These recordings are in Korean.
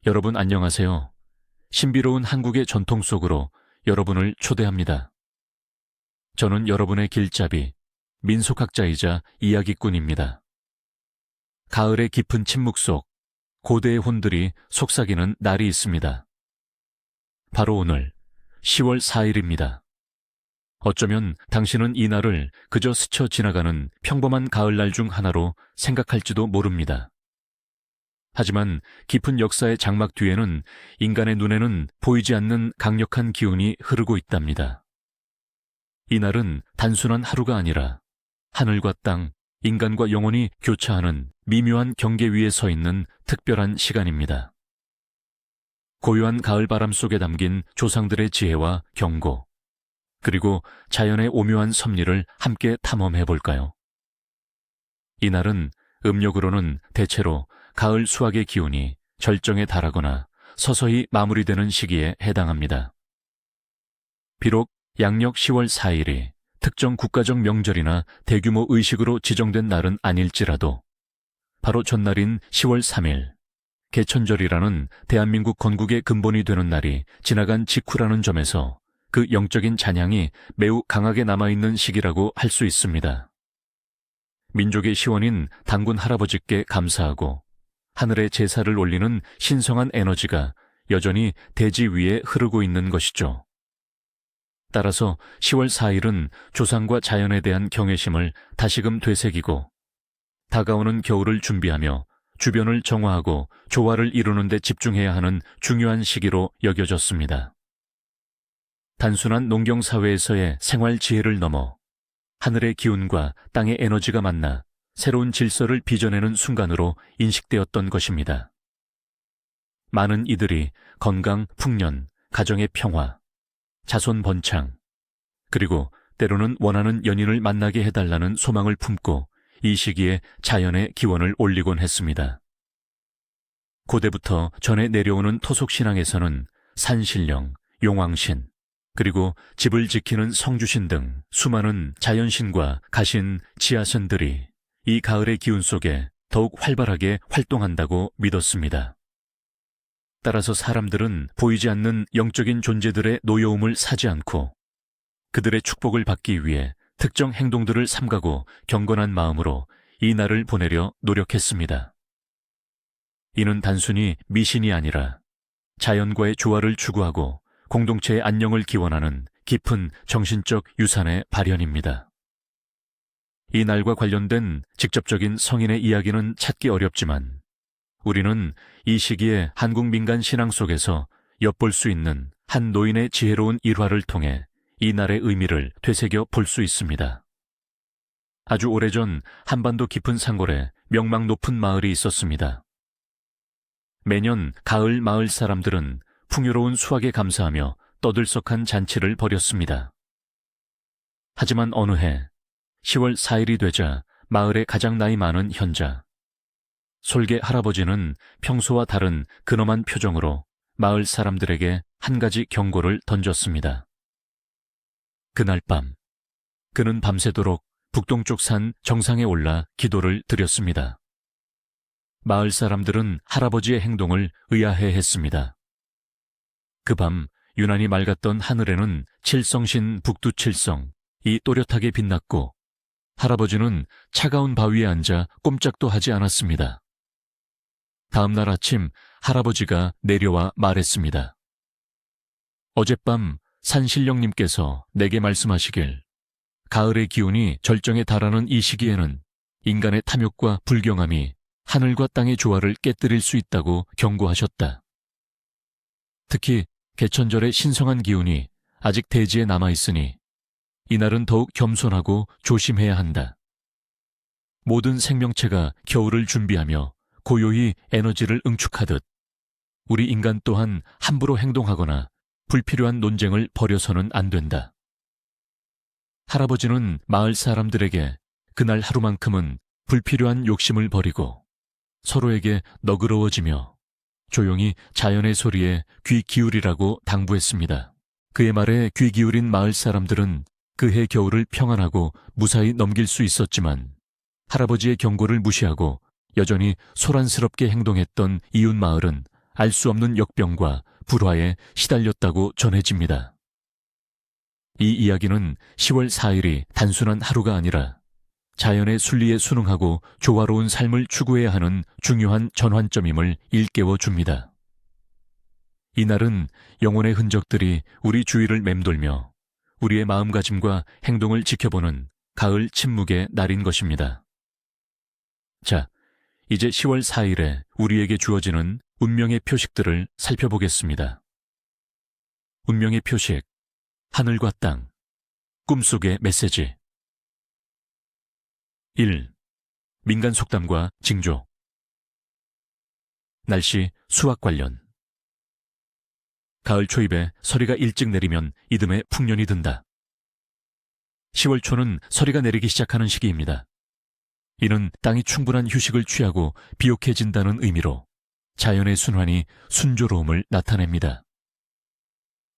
여러분 안녕하세요. 신비로운 한국의 전통 속으로 여러분을 초대합니다. 저는 여러분의 길잡이, 민속학자이자 이야기꾼입니다. 가을의 깊은 침묵 속 고대의 혼들이 속삭이는 날이 있습니다. 바로 오늘 10월 4일입니다. 어쩌면 당신은 이 날을 그저 스쳐 지나가는 평범한 가을날 중 하나로 생각할지도 모릅니다. 하지만 깊은 역사의 장막 뒤에는 인간의 눈에는 보이지 않는 강력한 기운이 흐르고 있답니다. 이 날은 단순한 하루가 아니라 하늘과 땅, 인간과 영혼이 교차하는 미묘한 경계 위에 서 있는 특별한 시간입니다. 고요한 가을바람 속에 담긴 조상들의 지혜와 경고, 그리고 자연의 오묘한 섭리를 함께 탐험해 볼까요? 이 날은 음력으로는 대체로 가을 수확의 기운이 절정에 달하거나 서서히 마무리되는 시기에 해당합니다. 비록 양력 10월 4일이 특정 국가적 명절이나 대규모 의식으로 지정된 날은 아닐지라도 바로 전날인 10월 3일, 개천절이라는 대한민국 건국의 근본이 되는 날이 지나간 직후라는 점에서 그 영적인 잔향이 매우 강하게 남아있는 시기라고 할 수 있습니다. 민족의 시원인 단군 할아버지께 감사하고 하늘에 제사를 올리는 신성한 에너지가 여전히 대지 위에 흐르고 있는 것이죠. 따라서 10월 4일은 조상과 자연에 대한 경외심을 다시금 되새기고 다가오는 겨울을 준비하며 주변을 정화하고 조화를 이루는 데 집중해야 하는 중요한 시기로 여겨졌습니다. 단순한 농경사회에서의 생활 지혜를 넘어 하늘의 기운과 땅의 에너지가 만나 새로운 질서를 빚어내는 순간으로 인식되었던 것입니다. 많은 이들이 건강, 풍년, 가정의 평화, 자손 번창, 그리고 때로는 원하는 연인을 만나게 해달라는 소망을 품고 이 시기에 자연의 기원을 올리곤 했습니다. 고대부터 전해 내려오는 토속신앙에서는 산신령, 용왕신, 그리고 집을 지키는 성주신 등 수많은 자연신과 가신, 지하신들이 이 가을의 기운 속에 더욱 활발하게 활동한다고 믿었습니다. 따라서 사람들은 보이지 않는 영적인 존재들의 노여움을 사지 않고 그들의 축복을 받기 위해 특정 행동들을 삼가고 경건한 마음으로 이 날을 보내려 노력했습니다. 이는 단순히 미신이 아니라 자연과의 조화를 추구하고 공동체의 안녕을 기원하는 깊은 정신적 유산의 발현입니다. 이 날과 관련된 직접적인 성인의 이야기는 찾기 어렵지만 우리는 이 시기에 한국 민간 신앙 속에서 엿볼 수 있는 한 노인의 지혜로운 일화를 통해 이 날의 의미를 되새겨 볼 수 있습니다. 아주 오래전 한반도 깊은 산골에 명망 높은 마을이 있었습니다. 매년 가을 마을 사람들은 풍요로운 수확에 감사하며 떠들썩한 잔치를 벌였습니다. 하지만 어느 해 10월 4일이 되자 마을의 가장 나이 많은 현자, 솔개 할아버지는 평소와 다른 근엄한 표정으로 마을 사람들에게 한 가지 경고를 던졌습니다. 그날 밤, 그는 밤새도록 북동쪽 산 정상에 올라 기도를 드렸습니다. 마을 사람들은 할아버지의 행동을 의아해했습니다. 그 밤 유난히 맑았던 하늘에는 칠성신 북두칠성이 또렷하게 빛났고 할아버지는 차가운 바위에 앉아 꼼짝도 하지 않았습니다. 다음 날 아침 할아버지가 내려와 말했습니다. 어젯밤 산신령님께서 내게 말씀하시길 가을의 기운이 절정에 달하는 이 시기에는 인간의 탐욕과 불경함이 하늘과 땅의 조화를 깨뜨릴 수 있다고 경고하셨다. 특히 개천절의 신성한 기운이 아직 대지에 남아있으니 이날은 더욱 겸손하고 조심해야 한다. 모든 생명체가 겨울을 준비하며 고요히 에너지를 응축하듯 우리 인간 또한 함부로 행동하거나 불필요한 논쟁을 벌여서는 안 된다. 할아버지는 마을 사람들에게 그날 하루만큼은 불필요한 욕심을 버리고 서로에게 너그러워지며 조용히 자연의 소리에 귀 기울이라고 당부했습니다. 그의 말에 귀 기울인 마을 사람들은 그해 겨울을 평안하고 무사히 넘길 수 있었지만 할아버지의 경고를 무시하고 여전히 소란스럽게 행동했던 이웃 마을은 알 수 없는 역병과 불화에 시달렸다고 전해집니다. 이 이야기는 10월 4일이 단순한 하루가 아니라 자연의 순리에 순응하고 조화로운 삶을 추구해야 하는 중요한 전환점임을 일깨워 줍니다. 이날은 영혼의 흔적들이 우리 주위를 맴돌며 우리의 마음가짐과 행동을 지켜보는 가을 침묵의 날인 것입니다. 자, 이제 10월 4일에 우리에게 주어지는 운명의 표식들을 살펴보겠습니다. 운명의 표식, 하늘과 땅, 꿈속의 메시지. 1. 민간 속담과 징조. 날씨, 수확 관련. 가을 초입에 서리가 일찍 내리면 이듬해 풍년이 든다. 10월 초는 서리가 내리기 시작하는 시기입니다. 이는 땅이 충분한 휴식을 취하고 비옥해진다는 의미로 자연의 순환이 순조로움을 나타냅니다.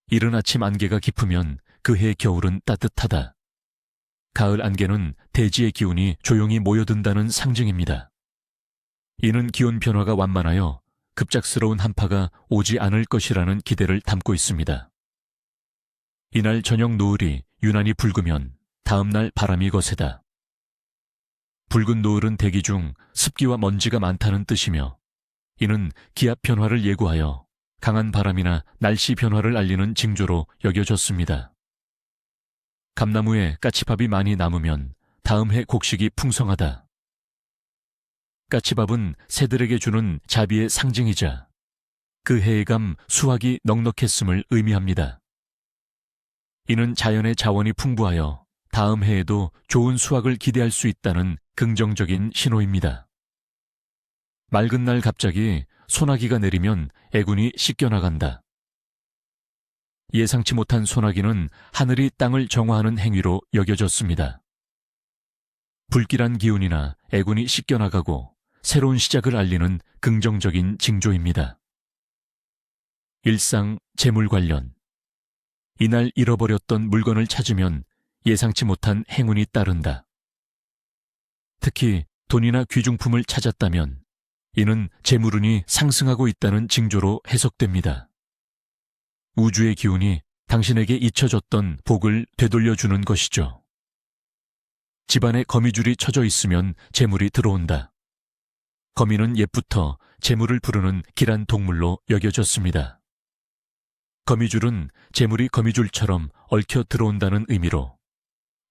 이른 아침 안개가 깊으면 그 해 겨울은 따뜻하다. 가을 안개는 대지의 기운이 조용히 모여든다는 상징입니다. 이는 기온 변화가 완만하여 급작스러운 한파가 오지 않을 것이라는 기대를 담고 있습니다. 이날 저녁 노을이 유난히 붉으면 다음날 바람이 거세다. 붉은 노을은 대기 중 습기와 먼지가 많다는 뜻이며 이는 기압 변화를 예고하여 강한 바람이나 날씨 변화를 알리는 징조로 여겨졌습니다. 감나무에 까치밥이 많이 남으면 다음 해 곡식이 풍성하다. 까치밥은 새들에게 주는 자비의 상징이자 그 해의 감 수확이 넉넉했음을 의미합니다. 이는 자연의 자원이 풍부하여 다음 해에도 좋은 수확을 기대할 수 있다는 긍정적인 신호입니다. 맑은 날 갑자기 소나기가 내리면 애군이 씻겨나간다. 예상치 못한 소나기는 하늘이 땅을 정화하는 행위로 여겨졌습니다. 불길한 기운이나 애군이 씻겨나가고 새로운 시작을 알리는 긍정적인 징조입니다. 일상, 재물 관련. 이날 잃어버렸던 물건을 찾으면 예상치 못한 행운이 따른다. 특히 돈이나 귀중품을 찾았다면 이는 재물운이 상승하고 있다는 징조로 해석됩니다. 우주의 기운이 당신에게 잊혀졌던 복을 되돌려주는 것이죠. 집안에 거미줄이 쳐져 있으면 재물이 들어온다. 거미는 옛부터 재물을 부르는 길한 동물로 여겨졌습니다. 거미줄은 재물이 거미줄처럼 얽혀 들어온다는 의미로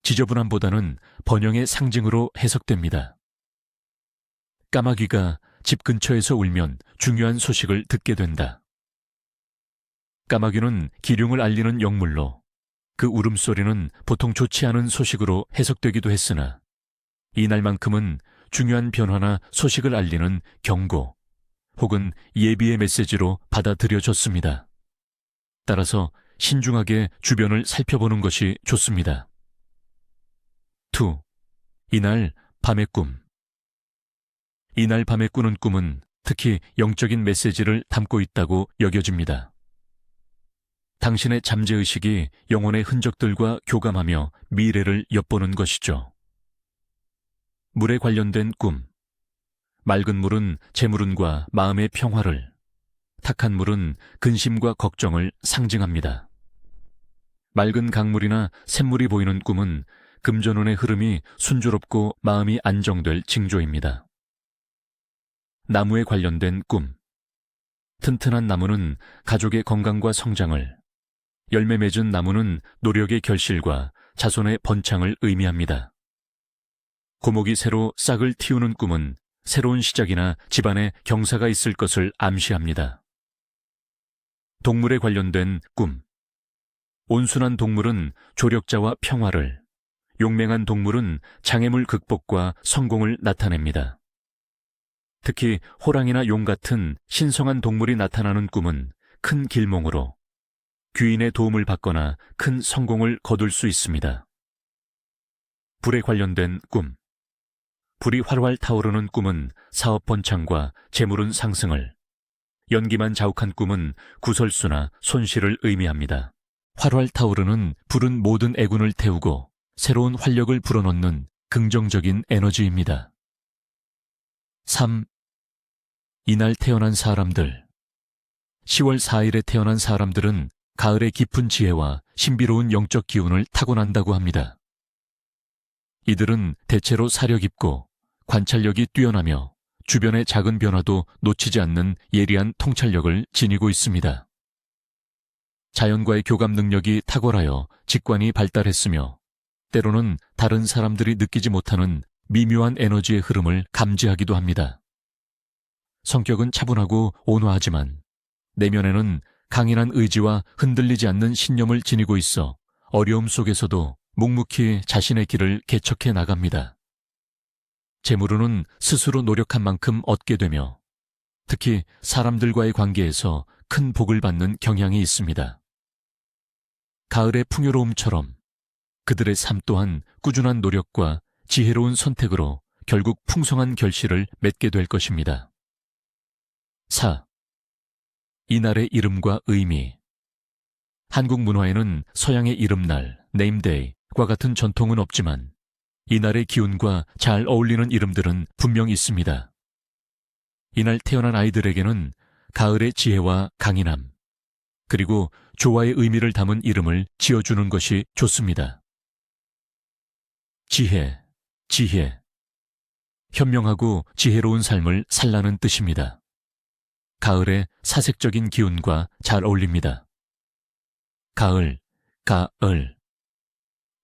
지저분함보다는 번영의 상징으로 해석됩니다. 까마귀가 집 근처에서 울면 중요한 소식을 듣게 된다. 까마귀는 기륭을 알리는 영물로 그 울음소리는 보통 좋지 않은 소식으로 해석되기도 했으나 이날만큼은 중요한 변화나 소식을 알리는 경고 혹은 예비의 메시지로 받아들여졌습니다. 따라서 신중하게 주변을 살펴보는 것이 좋습니다. 2. 이날 밤의 꿈. 이날 밤에 꾸는 꿈은 특히 영적인 메시지를 담고 있다고 여겨집니다. 당신의 잠재의식이 영혼의 흔적들과 교감하며 미래를 엿보는 것이죠. 물에 관련된 꿈. 맑은 물은 재물운과 마음의 평화를, 탁한 물은 근심과 걱정을 상징합니다. 맑은 강물이나 샘물이 보이는 꿈은 금전운의 흐름이 순조롭고 마음이 안정될 징조입니다. 나무에 관련된 꿈. 튼튼한 나무는 가족의 건강과 성장을, 열매 맺은 나무는 노력의 결실과 자손의 번창을 의미합니다. 고목이 새로 싹을 틔우는 꿈은 새로운 시작이나 집안에 경사가 있을 것을 암시합니다. 동물에 관련된 꿈. 온순한 동물은 조력자와 평화를, 용맹한 동물은 장애물 극복과 성공을 나타냅니다. 특히 호랑이나 용 같은 신성한 동물이 나타나는 꿈은 큰 길몽으로 귀인의 도움을 받거나 큰 성공을 거둘 수 있습니다. 불에 관련된 꿈. 불이 활활 타오르는 꿈은 사업 번창과 재물운 상승을, 연기만 자욱한 꿈은 구설수나 손실을 의미합니다. 활활 타오르는 불은 모든 애군을 태우고 새로운 활력을 불어넣는 긍정적인 에너지입니다. 3. 이날 태어난 사람들. 10월 4일에 태어난 사람들은 가을의 깊은 지혜와 신비로운 영적 기운을 타고난다고 합니다. 이들은 대체로 사려 깊고 관찰력이 뛰어나며 주변의 작은 변화도 놓치지 않는 예리한 통찰력을 지니고 있습니다. 자연과의 교감 능력이 탁월하여 직관이 발달했으며 때로는 다른 사람들이 느끼지 못하는 미묘한 에너지의 흐름을 감지하기도 합니다. 성격은 차분하고 온화하지만 내면에는 강인한 의지와 흔들리지 않는 신념을 지니고 있어 어려움 속에서도 묵묵히 자신의 길을 개척해 나갑니다. 재물운은 스스로 노력한 만큼 얻게 되며 특히 사람들과의 관계에서 큰 복을 받는 경향이 있습니다. 가을의 풍요로움처럼 그들의 삶 또한 꾸준한 노력과 지혜로운 선택으로 결국 풍성한 결실을 맺게 될 것입니다. 4. 이날의 이름과 의미. 한국 문화에는 서양의 이름날, 네임데이과 같은 전통은 없지만 이날의 기운과 잘 어울리는 이름들은 분명히 있습니다. 이날 태어난 아이들에게는 가을의 지혜와 강인함, 그리고 조화의 의미를 담은 이름을 지어주는 것이 좋습니다. 지혜, 지혜. 현명하고 지혜로운 삶을 살라는 뜻입니다. 가을의 사색적인 기운과 잘 어울립니다. 가을, 가을.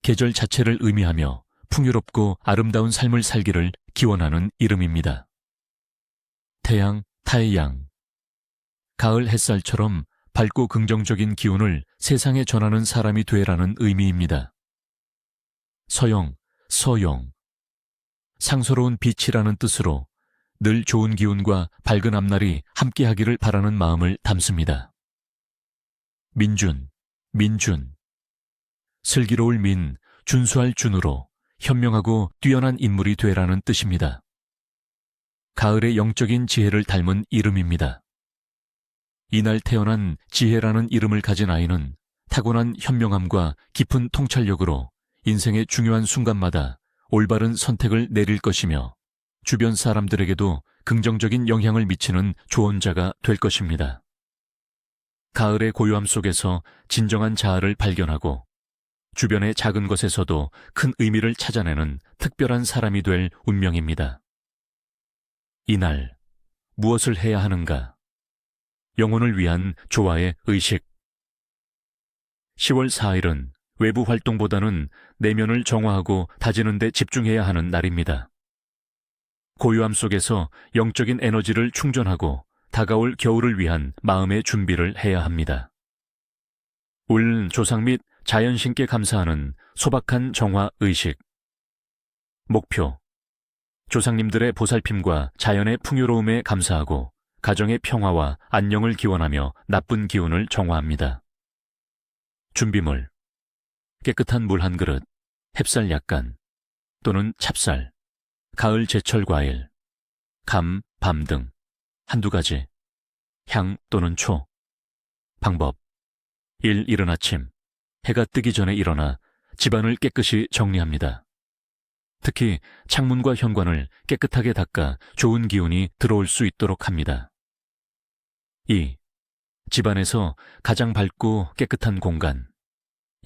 계절 자체를 의미하며 풍요롭고 아름다운 삶을 살기를 기원하는 이름입니다. 태양, 타이양. 가을 햇살처럼 밝고 긍정적인 기운을 세상에 전하는 사람이 되라는 의미입니다. 서영, 서영. 상서로운 빛이라는 뜻으로 늘 좋은 기운과 밝은 앞날이 함께하기를 바라는 마음을 담습니다. 민준, 민준. 슬기로울 민, 준수할 준으로 현명하고 뛰어난 인물이 되라는 뜻입니다. 가을의 영적인 지혜를 닮은 이름입니다. 이날 태어난 지혜라는 이름을 가진 아이는 타고난 현명함과 깊은 통찰력으로 인생의 중요한 순간마다 올바른 선택을 내릴 것이며 주변 사람들에게도 긍정적인 영향을 미치는 조언자가 될 것입니다. 가을의 고요함 속에서 진정한 자아를 발견하고 주변의 작은 것에서도 큰 의미를 찾아내는 특별한 사람이 될 운명입니다. 이날 무엇을 해야 하는가? 영혼을 위한 조화의 의식. 10월 4일은 외부 활동보다는 내면을 정화하고 다지는 데 집중해야 하는 날입니다. 고요함 속에서 영적인 에너지를 충전하고 다가올 겨울을 위한 마음의 준비를 해야 합니다. 올 조상 및 자연신께 감사하는 소박한 정화 의식. 목표. 조상님들의 보살핌과 자연의 풍요로움에 감사하고 가정의 평화와 안녕을 기원하며 나쁜 기운을 정화합니다. 준비물. 깨끗한 물 한 그릇, 햅쌀 약간, 또는 찹쌀, 가을 제철 과일, 감, 밤 등 한두 가지, 향 또는 초. 방법. 1. 이른 아침, 해가 뜨기 전에 일어나 집안을 깨끗이 정리합니다. 특히 창문과 현관을 깨끗하게 닦아 좋은 기운이 들어올 수 있도록 합니다. 2. 집안에서 가장 밝고 깨끗한 공간,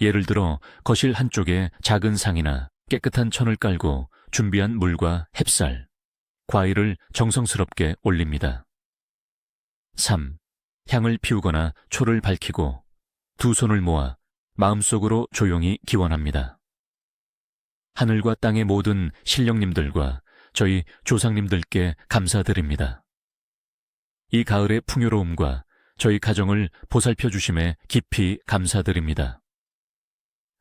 예를 들어 거실 한쪽에 작은 상이나 깨끗한 천을 깔고 준비한 물과 햅쌀, 과일을 정성스럽게 올립니다. 3. 향을 피우거나 초를 밝히고 두 손을 모아 마음속으로 조용히 기원합니다. 하늘과 땅의 모든 신령님들과 저희 조상님들께 감사드립니다. 이 가을의 풍요로움과 저희 가정을 보살펴 주심에 깊이 감사드립니다.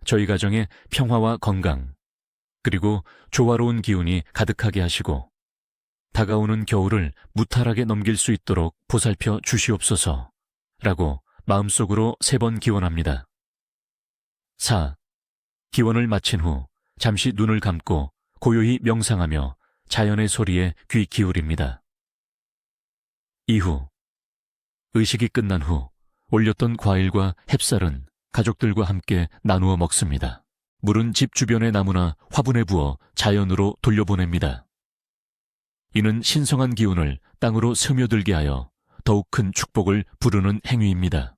저희 가정의 평화와 건강, 그리고 조화로운 기운이 가득하게 하시고 다가오는 겨울을 무탈하게 넘길 수 있도록 보살펴 주시옵소서 라고 마음속으로 3번 기원합니다. 4. 기원을 마친 후 잠시 눈을 감고 고요히 명상하며 자연의 소리에 귀 기울입니다. 이후 의식이 끝난 후 올렸던 과일과 햅쌀은 가족들과 함께 나누어 먹습니다. 물은 집 주변의 나무나 화분에 부어 자연으로 돌려보냅니다. 이는 신성한 기운을 땅으로 스며들게 하여 더욱 큰 축복을 부르는 행위입니다.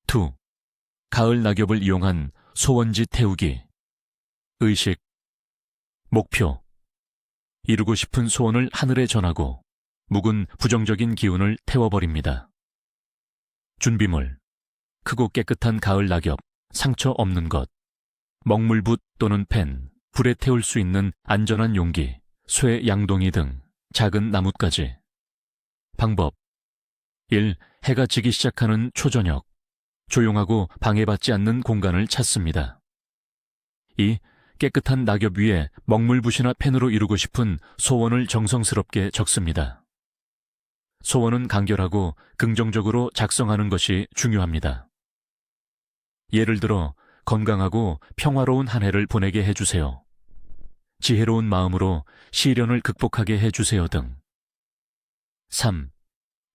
2. 가을 낙엽을 이용한 소원지 태우기. 의식. 목표. 이루고 싶은 소원을 하늘에 전하고 묵은 부정적인 기운을 태워버립니다. 준비물. 크고 깨끗한 가을 낙엽, 상처 없는 것, 먹물붓 또는 펜, 불에 태울 수 있는 안전한 용기, 쇠 양동이 등 작은 나뭇가지. 방법. 1. 해가 지기 시작하는 초저녁. 조용하고 방해받지 않는 공간을 찾습니다. 2. 깨끗한 낙엽 위에 먹물붓이나 펜으로 이루고 싶은 소원을 정성스럽게 적습니다. 소원은 간결하고 긍정적으로 작성하는 것이 중요합니다. 예를 들어 건강하고 평화로운 한 해를 보내게 해주세요. 지혜로운 마음으로 시련을 극복하게 해주세요 등. 3.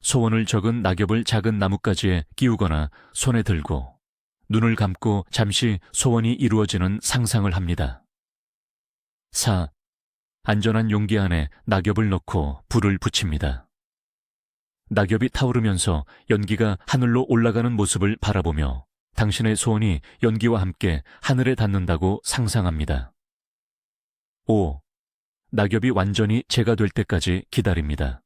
소원을 적은 낙엽을 작은 나뭇가지에 끼우거나 손에 들고 눈을 감고 잠시 소원이 이루어지는 상상을 합니다. 4. 안전한 용기 안에 낙엽을 넣고 불을 붙입니다. 낙엽이 타오르면서 연기가 하늘로 올라가는 모습을 바라보며 당신의 소원이 연기와 함께 하늘에 닿는다고 상상합니다. 5. 낙엽이 완전히 재가 될 때까지 기다립니다.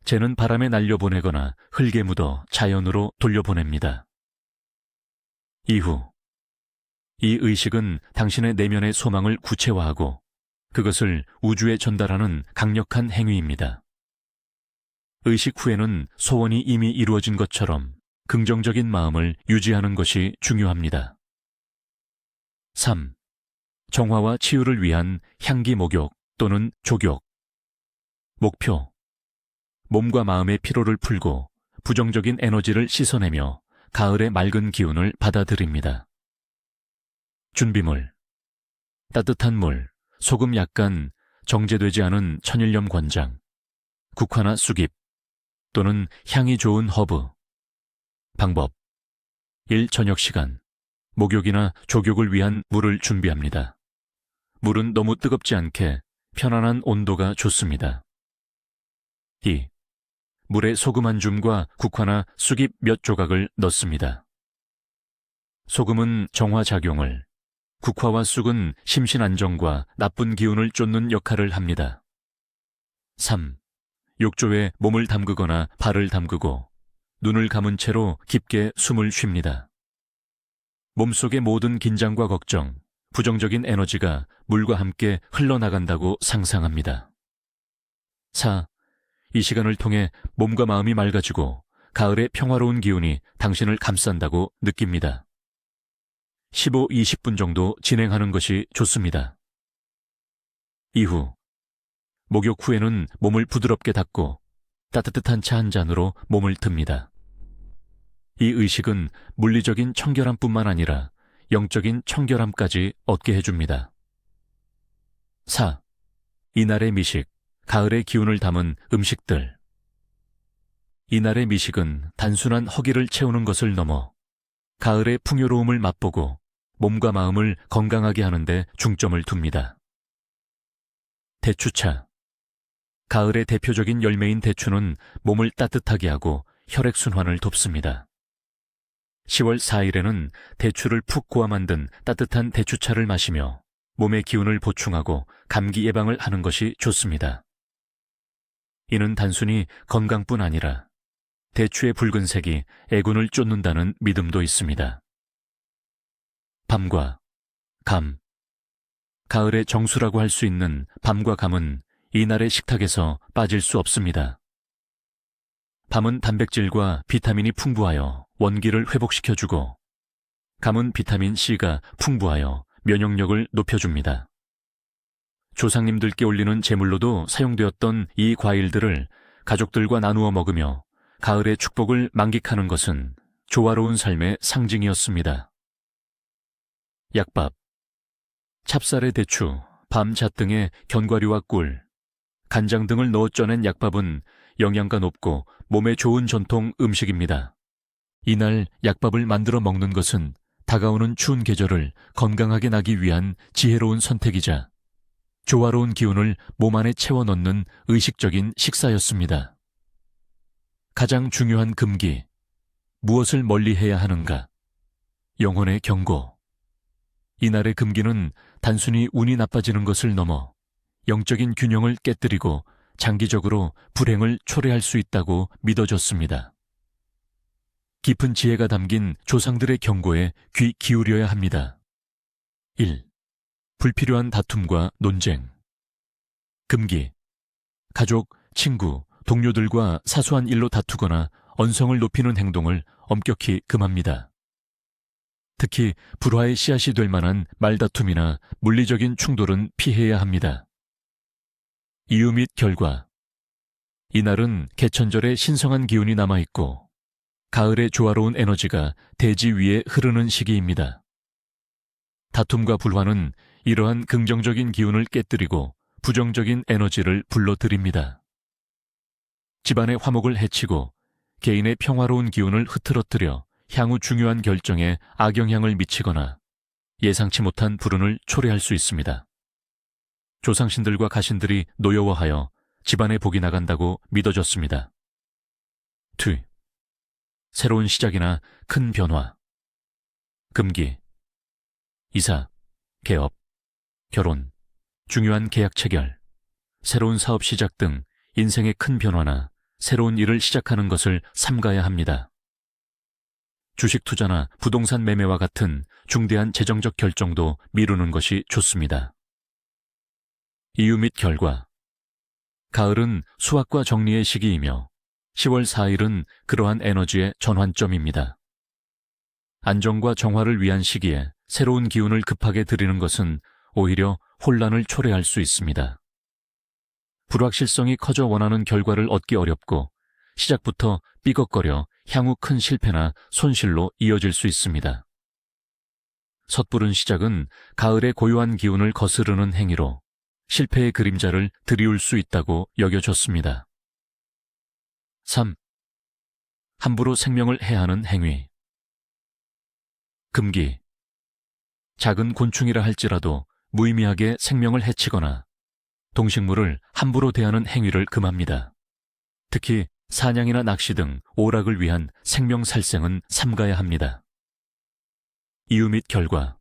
재는 바람에 날려보내거나 흙에 묻어 자연으로 돌려보냅니다. 이후. 이 의식은 당신의 내면의 소망을 구체화하고 그것을 우주에 전달하는 강력한 행위입니다. 의식 후에는 소원이 이미 이루어진 것처럼 긍정적인 마음을 유지하는 것이 중요합니다. 3. 정화와 치유를 위한 향기 목욕 또는 족욕. 목표. 몸과 마음의 피로를 풀고 부정적인 에너지를 씻어내며 가을의 맑은 기운을 받아들입니다. 준비물. 따뜻한 물, 소금 약간, 정제되지 않은 천일염 권장, 국화나 쑥잎 또는 향이 좋은 허브. 방법. 1. 저녁 시간. 목욕이나 족욕을 위한 물을 준비합니다. 물은 너무 뜨겁지 않게 편안한 온도가 좋습니다. 2. 물에 소금 한 줌과 국화나 쑥잎 몇 조각을 넣습니다. 소금은 정화작용을, 국화와 쑥은 심신 안정과 나쁜 기운을 쫓는 역할을 합니다. 3. 욕조에 몸을 담그거나 발을 담그고 눈을 감은 채로 깊게 숨을 쉽니다. 몸속의 모든 긴장과 걱정, 부정적인 에너지가 물과 함께 흘러나간다고 상상합니다. 4. 이 시간을 통해 몸과 마음이 맑아지고 가을의 평화로운 기운이 당신을 감싼다고 느낍니다. 15, 20분 정도 진행하는 것이 좋습니다. 이후. 목욕 후에는 몸을 부드럽게 닦고 따뜻한 차 한 잔으로 몸을 듭니다. 이 의식은 물리적인 청결함뿐만 아니라 영적인 청결함까지 얻게 해줍니다. 4. 이날의 미식, 가을의 기운을 담은 음식들. 이날의 미식은 단순한 허기를 채우는 것을 넘어 가을의 풍요로움을 맛보고 몸과 마음을 건강하게 하는 데 중점을 둡니다. 대추차. 가을의 대표적인 열매인 대추는 몸을 따뜻하게 하고 혈액순환을 돕습니다. 10월 4일에는 대추를 푹 고아 만든 따뜻한 대추차를 마시며 몸의 기운을 보충하고 감기 예방을 하는 것이 좋습니다. 이는 단순히 건강뿐 아니라 대추의 붉은색이 애군을 쫓는다는 믿음도 있습니다. 밤과 감. 가을의 정수라고 할 수 있는 밤과 감은 이날의 식탁에서 빠질 수 없습니다. 밤은 단백질과 비타민이 풍부하여 원기를 회복시켜주고 감은 비타민 C가 풍부하여 면역력을 높여줍니다. 조상님들께 올리는 제물로도 사용되었던 이 과일들을 가족들과 나누어 먹으며 가을의 축복을 만끽하는 것은 조화로운 삶의 상징이었습니다. 약밥. 찹쌀의 대추, 밤잣 등의 견과류와 꿀, 간장 등을 넣어 쪄낸 약밥은 영양가 높고 몸에 좋은 전통 음식입니다. 이날 약밥을 만들어 먹는 것은 다가오는 추운 계절을 건강하게 나기 위한 지혜로운 선택이자 조화로운 기운을 몸 안에 채워 넣는 의식적인 식사였습니다. 가장 중요한 금기. 무엇을 멀리해야 하는가? 영혼의 경고. 이날의 금기는 단순히 운이 나빠지는 것을 넘어 영적인 균형을 깨뜨리고 장기적으로 불행을 초래할 수 있다고 믿어졌습니다. 깊은 지혜가 담긴 조상들의 경고에 귀 기울여야 합니다. 1. 불필요한 다툼과 논쟁. 금기. 가족, 친구, 동료들과 사소한 일로 다투거나 언성을 높이는 행동을 엄격히 금합니다. 특히 불화의 씨앗이 될 만한 말다툼이나 물리적인 충돌은 피해야 합니다. 이유 및 결과. 이날은 개천절의 신성한 기운이 남아있고 가을의 조화로운 에너지가 대지 위에 흐르는 시기입니다. 다툼과 불화는 이러한 긍정적인 기운을 깨뜨리고 부정적인 에너지를 불러들입니다. 집안의 화목을 해치고 개인의 평화로운 기운을 흐트러뜨려 향후 중요한 결정에 악영향을 미치거나 예상치 못한 불운을 초래할 수 있습니다. 조상신들과 가신들이 노여워하여 집안에 복이 나간다고 믿어졌습니다. 2. 새로운 시작이나 큰 변화. 금기. 이사, 개업, 결혼, 중요한 계약 체결, 새로운 사업 시작 등 인생의 큰 변화나 새로운 일을 시작하는 것을 삼가야 합니다. 주식 투자나 부동산 매매와 같은 중대한 재정적 결정도 미루는 것이 좋습니다. 이유 및 결과. 가을은 수확과 정리의 시기이며 10월 4일은 그러한 에너지의 전환점입니다. 안정과 정화를 위한 시기에 새로운 기운을 급하게 들이는 것은 오히려 혼란을 초래할 수 있습니다. 불확실성이 커져 원하는 결과를 얻기 어렵고 시작부터 삐걱거려 향후 큰 실패나 손실로 이어질 수 있습니다. 섣부른 시작은 가을의 고요한 기운을 거스르는 행위로 실패의 그림자를 드리울 수 있다고 여겨졌습니다. 3. 함부로 생명을 해하는 행위. 금기. 작은 곤충이라 할지라도 무의미하게 생명을 해치거나 동식물을 함부로 대하는 행위를 금합니다. 특히 사냥이나 낚시 등 오락을 위한 생명 살생은 삼가야 합니다. 이유 및 결과.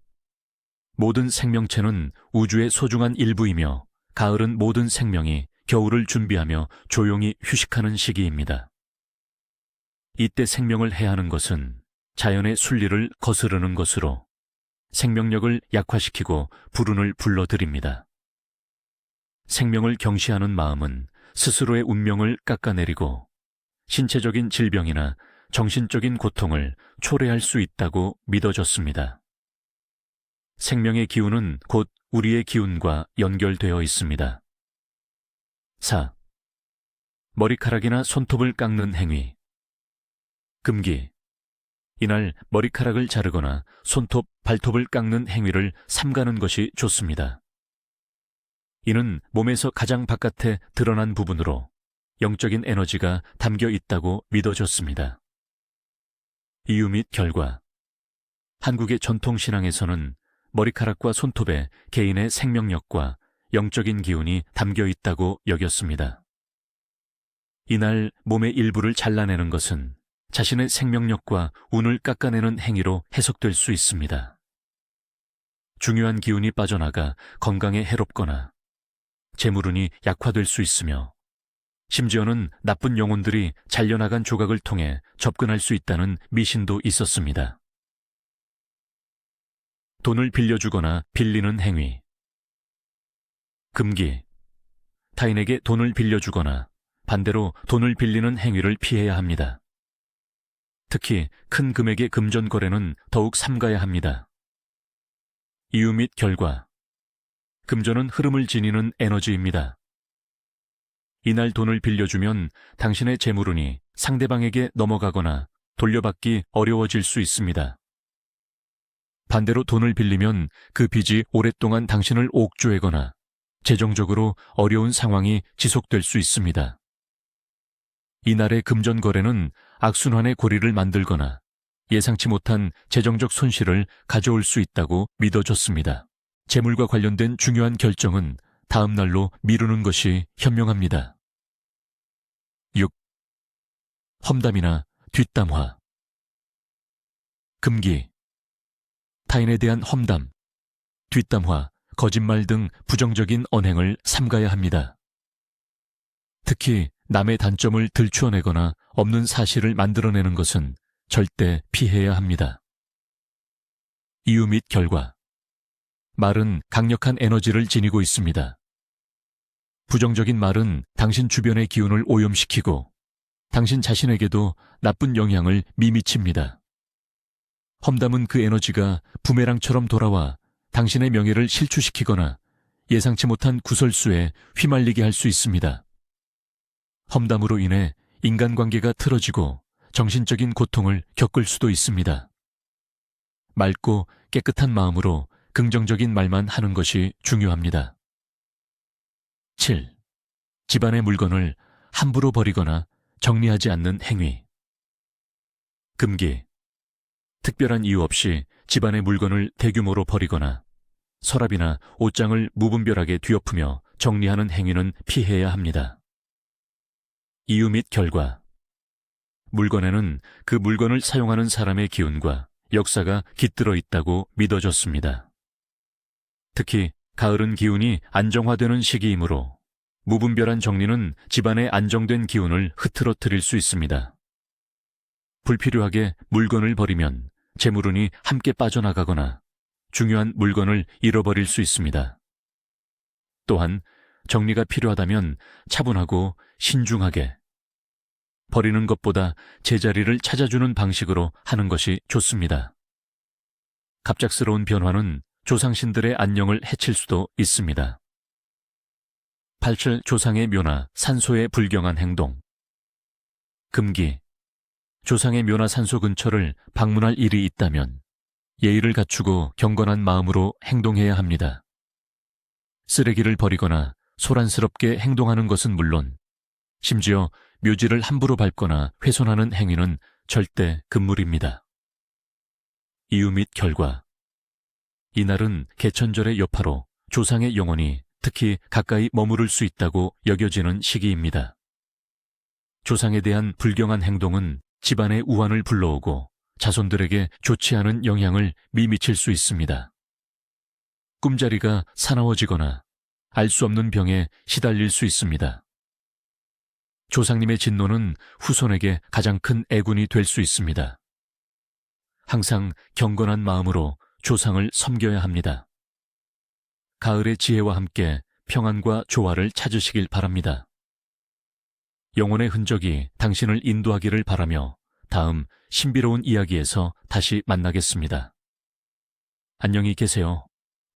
모든 생명체는 우주의 소중한 일부이며 가을은 모든 생명이 겨울을 준비하며 조용히 휴식하는 시기입니다. 이때 생명을 해하는 것은 자연의 순리를 거스르는 것으로 생명력을 약화시키고 불운을 불러들입니다. 생명을 경시하는 마음은 스스로의 운명을 깎아내리고 신체적인 질병이나 정신적인 고통을 초래할 수 있다고 믿어졌습니다. 생명의 기운은 곧 우리의 기운과 연결되어 있습니다. 4. 머리카락이나 손톱을 깎는 행위. 금기. 이날 머리카락을 자르거나 손톱, 발톱을 깎는 행위를 삼가는 것이 좋습니다. 이는 몸에서 가장 바깥에 드러난 부분으로 영적인 에너지가 담겨 있다고 믿어졌습니다. 이유 및 결과. 한국의 전통신앙에서는 머리카락과 손톱에 개인의 생명력과 영적인 기운이 담겨 있다고 여겼습니다. 이날 몸의 일부를 잘라내는 것은 자신의 생명력과 운을 깎아내는 행위로 해석될 수 있습니다. 중요한 기운이 빠져나가 건강에 해롭거나 재물운이 약화될 수 있으며 심지어는 나쁜 영혼들이 잘려나간 조각을 통해 접근할 수 있다는 미신도 있었습니다. 돈을 빌려주거나 빌리는 행위. 금기. 타인에게 돈을 빌려주거나 반대로 돈을 빌리는 행위를 피해야 합니다. 특히 큰 금액의 금전 거래는 더욱 삼가야 합니다. 이유 및 결과. 금전은 흐름을 지니는 에너지입니다. 이날 돈을 빌려주면 당신의 재물운이 상대방에게 넘어가거나 돌려받기 어려워질 수 있습니다. 반대로 돈을 빌리면 그 빚이 오랫동안 당신을 옥죄거나 재정적으로 어려운 상황이 지속될 수 있습니다. 이날의 금전 거래는 악순환의 고리를 만들거나 예상치 못한 재정적 손실을 가져올 수 있다고 믿어졌습니다. 재물과 관련된 중요한 결정은 다음 날로 미루는 것이 현명합니다. 6. 험담이나 뒷담화. 금기. 타인에 대한 험담, 뒷담화, 거짓말 등 부정적인 언행을 삼가야 합니다. 특히 남의 단점을 들추어내거나 없는 사실을 만들어내는 것은 절대 피해야 합니다. 이유 및 결과. 말은 강력한 에너지를 지니고 있습니다. 부정적인 말은 당신 주변의 기운을 오염시키고 당신 자신에게도 나쁜 영향을 미미칩니다. 험담은 그 에너지가 부메랑처럼 돌아와 당신의 명예를 실추시키거나 예상치 못한 구설수에 휘말리게 할 수 있습니다. 험담으로 인해 인간관계가 틀어지고 정신적인 고통을 겪을 수도 있습니다. 맑고 깨끗한 마음으로 긍정적인 말만 하는 것이 중요합니다. 7. 집안의 물건을 함부로 버리거나 정리하지 않는 행위. 금기. 특별한 이유 없이 집안의 물건을 대규모로 버리거나 서랍이나 옷장을 무분별하게 뒤엎으며 정리하는 행위는 피해야 합니다. 이유 및 결과. 물건에는 그 물건을 사용하는 사람의 기운과 역사가 깃들어 있다고 믿어졌습니다. 특히 가을은 기운이 안정화되는 시기이므로 무분별한 정리는 집안의 안정된 기운을 흐트러뜨릴 수 있습니다. 불필요하게 물건을 버리면 재물운이 함께 빠져나가거나 중요한 물건을 잃어버릴 수 있습니다. 또한 정리가 필요하다면 차분하고 신중하게, 버리는 것보다 제자리를 찾아주는 방식으로 하는 것이 좋습니다. 갑작스러운 변화는 조상신들의 안녕을 해칠 수도 있습니다. 8. 조상의 묘나 산소에 불경한 행동. 금기. 조상의 묘나 산소 근처를 방문할 일이 있다면 예의를 갖추고 경건한 마음으로 행동해야 합니다. 쓰레기를 버리거나 소란스럽게 행동하는 것은 물론 심지어 묘지를 함부로 밟거나 훼손하는 행위는 절대 금물입니다. 이유 및 결과. 이날은 개천절의 여파로 조상의 영혼이 특히 가까이 머무를 수 있다고 여겨지는 시기입니다. 조상에 대한 불경한 행동은 집안의 우환을 불러오고 자손들에게 좋지 않은 영향을 미칠 수 있습니다. 꿈자리가 사나워지거나 알 수 없는 병에 시달릴 수 있습니다. 조상님의 진노는 후손에게 가장 큰 애군이 될 수 있습니다. 항상 경건한 마음으로 조상을 섬겨야 합니다. 가을의 지혜와 함께 평안과 조화를 찾으시길 바랍니다. 영혼의 흔적이 당신을 인도하기를 바라며 다음 신비로운 이야기에서 다시 만나겠습니다. 안녕히 계세요.